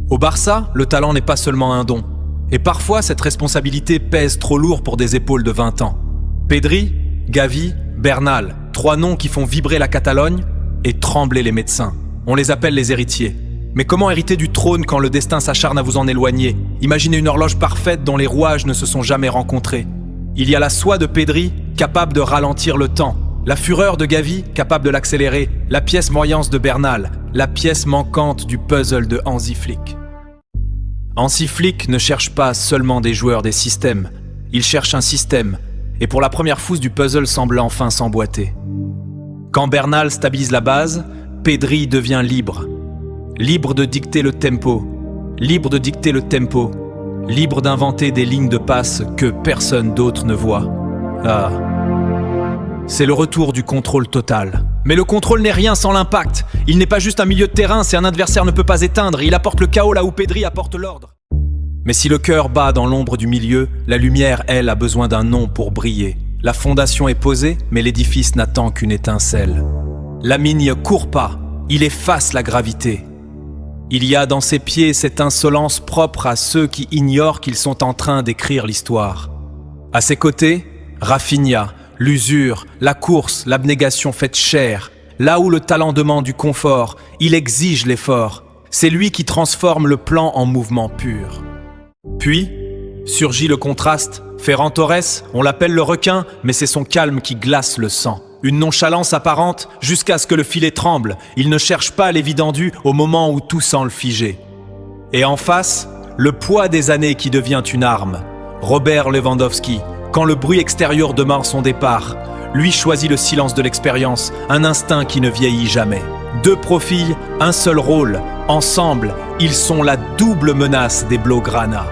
Au Barça, le talent n'est pas seulement un don. Et parfois, cette responsabilité pèse trop lourd pour des épaules de 20 ans. Pedri, Gavi, Bernal, 3 noms qui font vibrer la Catalogne et trembler les médecins. On les appelle les héritiers. Mais comment hériter du trône quand le destin s'acharne à vous en éloigner? Imaginez une horloge parfaite dont les rouages ne se sont jamais rencontrés. Il y a la soie de Pedri, capable de ralentir le temps, la fureur de Gavi, capable de l'accélérer, la pièce moyance de Bernal, la pièce manquante du puzzle de Hansi Flick. Hansi Flick ne cherche pas seulement des joueurs des systèmes, il cherche un système, et pour la première fousse du puzzle semble enfin s'emboîter. Quand Bernal stabilise la base, Pedri devient libre. Libre de dicter le tempo, libre de dicter le tempo, libre d'inventer des lignes de passe que personne d'autre ne voit. Ah, c'est le retour du contrôle total. Mais le contrôle n'est rien sans l'impact. Il n'est pas juste un milieu de terrain, c'est un adversaire ne peut pas éteindre. Il apporte le chaos là où Pedri apporte l'ordre. Mais si le cœur bat dans l'ombre du milieu, la lumière, elle, a besoin d'un nom pour briller. La fondation est posée, mais l'édifice n'attend qu'une étincelle. Lamine ne court pas, il efface la gravité. Il y a dans ses pieds cette insolence propre à ceux qui ignorent qu'ils sont en train d'écrire l'histoire. À ses côtés, Rafinha, l'usure, la course, l'abnégation faite chair. Là où le talent demande du confort, il exige l'effort. C'est lui qui transforme le plan en mouvement pur. Puis, surgit le contraste. Ferran Torres, on l'appelle le requin, mais c'est son calme qui glace le sang. Une nonchalance apparente jusqu'à ce que le filet tremble. Il ne cherche pas l'évident-dû au moment où tout semble figé. Et en face, le poids des années qui devient une arme. Robert Lewandowski, quand le bruit extérieur demande son départ, lui choisit le silence de l'expérience, un instinct qui ne vieillit jamais. 2 profils, un seul rôle. Ensemble, ils sont la double menace des Blaugrana.